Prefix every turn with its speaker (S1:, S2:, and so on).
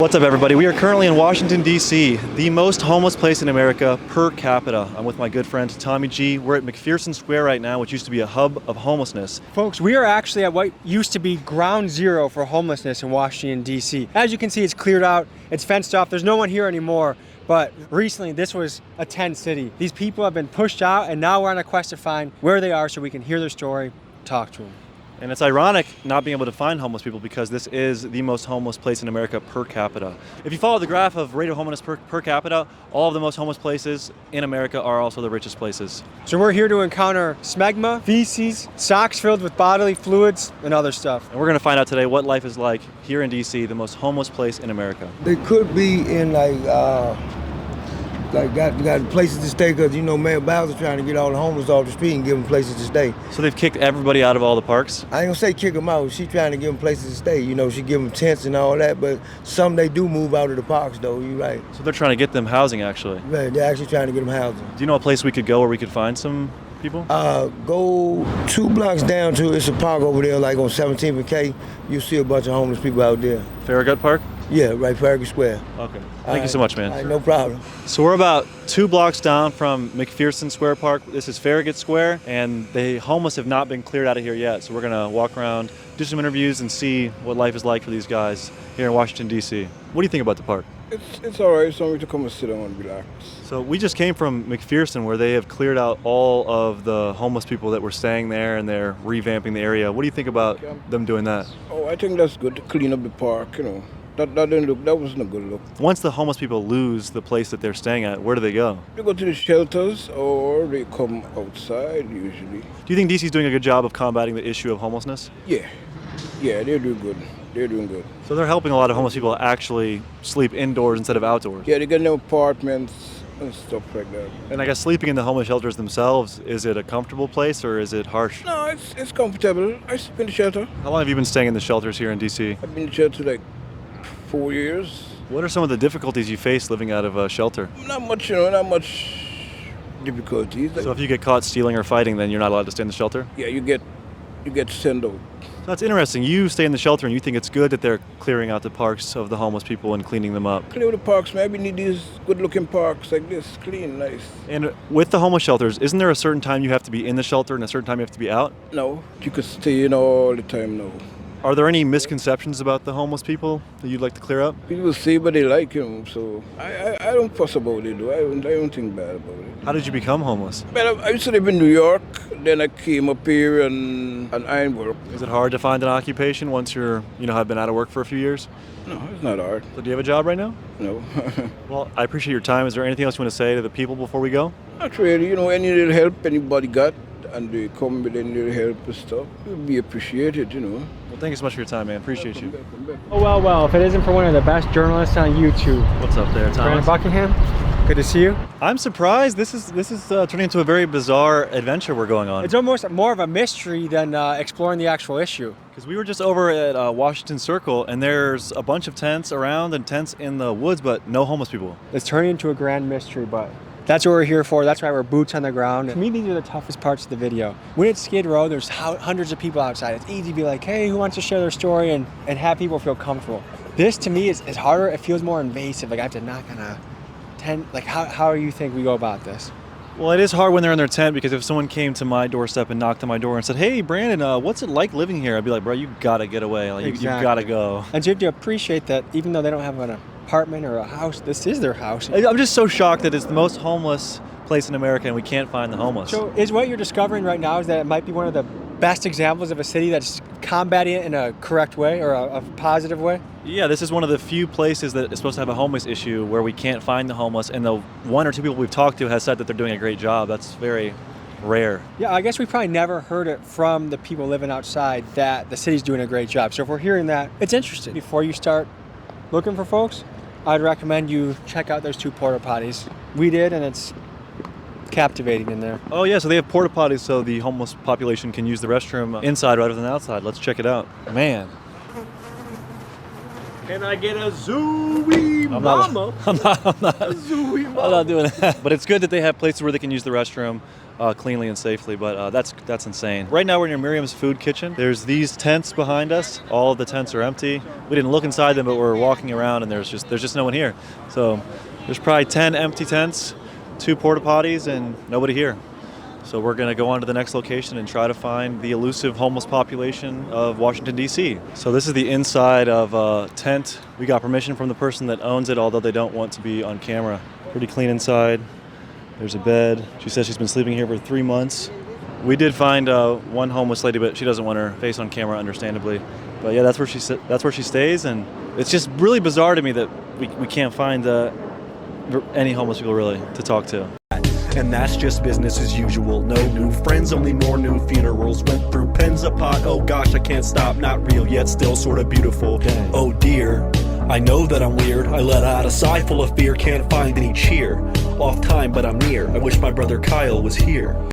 S1: What's up, everybody? We are currently in Washington, D.C., the most homeless place in America per capita. I'm with my good friend Tommy G. We're at McPherson Square right now, which used to be a hub of homelessness.
S2: Folks, we are actually at what used to be ground zero for homelessness in Washington, D.C. As you can see, it's cleared out, it's fenced off, there's no one here anymore. But recently, this was a tent city. These people have been pushed out, and now we're on a quest to find where they are so we can hear their story, talk to them.
S1: And it's ironic not being able to find homeless people because this is the most homeless place in America per capita. If you follow the graph of rate of homelessness per capita, all of the most homeless places in America are also the richest places.
S2: So we're here to encounter smegma, feces, socks filled with bodily fluids, and other stuff.
S1: And we're going to find out today what life is like here in D.C., the most homeless place in America.
S3: They could be in got places to stay because, Mayor Bowser's trying to get all the homeless off the street and give them places to stay.
S1: So they've kicked everybody out of all the parks?
S3: I ain't gonna say kick them out. She's trying to give them places to stay. She give them tents and all that, but some they do move out of the parks, though. You're right.
S1: So they're trying to get them housing, actually?
S3: Right, they're actually trying to get them housing.
S1: Do you know a place we could go where we could find some people?
S3: Go 2 blocks down to, it's a park over there, like on 17th and K. You'll see a bunch of homeless people out there.
S1: Farragut Park?
S3: Yeah, right, Farragut Square.
S1: Okay. Thank you so much, man.
S3: All right, no problem.
S1: So we're about 2 blocks down from McPherson Square Park. This is Farragut Square, and the homeless have not been cleared out of here yet. So we're going to walk around, do some interviews, and see what life is like for these guys here in Washington, D.C. What do you think about the park?
S4: It's all right. Somewhere to come and sit down and relax.
S1: So we just came from McPherson, where they have cleared out all of the homeless people that were staying there, and they're revamping the area. What do you think about them doing that?
S4: Oh, I think that's good to clean up the park, That didn't look. That wasn't a good look.
S1: Once the homeless people lose the place that they're staying at, where do they go?
S4: They go to the shelters or they come outside usually.
S1: Do you think DC's doing a good job of combating the issue of homelessness?
S4: Yeah, they're doing good. They're doing good.
S1: So they're helping a lot of homeless people actually sleep indoors instead of outdoors?
S4: Yeah, they get them apartments and stuff like that.
S1: And I guess sleeping in the homeless shelters themselves, is it a comfortable place or is it harsh?
S4: No, it's comfortable. I sleep in the shelter.
S1: How long have you been staying in the shelters here in DC?
S4: I've been in the shelter like 4 years.
S1: What are some of the difficulties you face living out of a shelter?
S4: Not much, not much difficulties.
S1: So if you get caught stealing or fighting, then you're not allowed to stay in the shelter?
S4: Yeah, you get sent out.
S1: So that's interesting. You stay in the shelter and you think it's good that they're clearing out the parks of the homeless people and cleaning them up.
S4: Clear the parks, man. We need these good-looking parks like this, clean, nice.
S1: And with the homeless shelters, isn't there a certain time you have to be in the shelter and a certain time you have to be out?
S4: No, you could stay in all the time now.
S1: Are there any misconceptions about the homeless people that you'd like to clear up?
S4: People say what they like, so I don't fuss about it, though. I don't think bad about it.
S1: How did you become homeless?
S4: Well, I used to live in New York, then I came up here and ironwork.
S1: Is it hard to find an occupation once you're, have been out of work for a few years?
S4: No, it's not hard.
S1: So do you have a job right now?
S4: No.
S1: Well, I appreciate your time. Is there anything else you want to say to the people before we go?
S4: Not really. Any little help anybody got, and they come with any little help and stuff, it would be appreciated,
S1: Well, thank you so much for your time, man. Appreciate you.
S2: Oh, well, if it isn't for one of the best journalists on YouTube.
S1: What's up there, Thomas?
S2: Buckingham, good to see you.
S1: I'm surprised. This is turning into a very bizarre adventure we're going on.
S2: It's almost more of a mystery than exploring the actual issue.
S1: Because we were just over at Washington Circle, and there's a bunch of tents around and tents in the woods, but no homeless people.
S2: It's turning into a grand mystery, but that's what we're here for. That's why we're boots on the ground. To me, these are the toughest parts of the video. When it's Skid Row, there's hundreds of people outside. It's easy to be like, hey, who wants to share their story and have people feel comfortable. This, to me, is harder. It feels more invasive. Like I have to knock on a tent. Like how do you think we go about this?
S1: Well, it is hard when they're in their tent, because if someone came to my doorstep and knocked on my door and said, hey, Brandon, what's it like living here? I'd be like, bro, you gotta get away. Like,
S2: Exactly.
S1: You gotta go.
S2: And so you have to appreciate that even though they don't have an apartment or a house, this is their house.
S1: I'm just so shocked that it's the most homeless place in America and we can't find the homeless.
S2: So is what you're discovering right now is that it might be one of the best examples of a city that's combating it in a correct way or a positive way?
S1: Yeah, this is one of the few places that is supposed to have a homeless issue where we can't find the homeless, and the 1 or 2 people we've talked to has said that they're doing a great job. That's very rare.
S2: Yeah, I guess we probably never heard it from the people living outside that the city's doing a great job. So if we're hearing that, it's interesting. Before you start looking for folks, I'd recommend you check out those 2 porta potties. We did, and it's captivating in there.
S1: Oh yeah, so they have porta potties so the homeless population can use the restroom inside rather than outside. Let's check it out. Man.
S2: Can I get a zooey
S1: I'm
S2: mama?
S1: I'm not
S2: A zooey mama.
S1: I'm not doing that. But it's good that they have places where they can use the restroom cleanly and safely, but that's insane. Right now we're near Miriam's food kitchen. There's these tents behind us. All of the tents are empty. We didn't look inside them, but we're walking around and there's just no one here. So there's probably 10 empty tents, 2 porta potties, and nobody here. So we're gonna go on to the next location and try to find the elusive homeless population of Washington, D.C. So this is the inside of a tent. We got permission from the person that owns it, although they don't want to be on camera. Pretty clean inside. There's a bed. She says she's been sleeping here for 3 months. We did find one homeless lady, but she doesn't want her face on camera, understandably. But yeah, that's where she stays, and it's just really bizarre to me that we can't find any homeless people really to talk to.
S5: And that's just business as usual. No new friends, only more new funerals. Went through pens a pot, oh gosh, I can't stop. Not real yet, still sort of beautiful.
S1: Dang.
S5: Oh dear, I know that I'm weird. I let out a sigh full of fear, can't find any cheer. Off time, but I'm near. I wish my brother Kyle was here.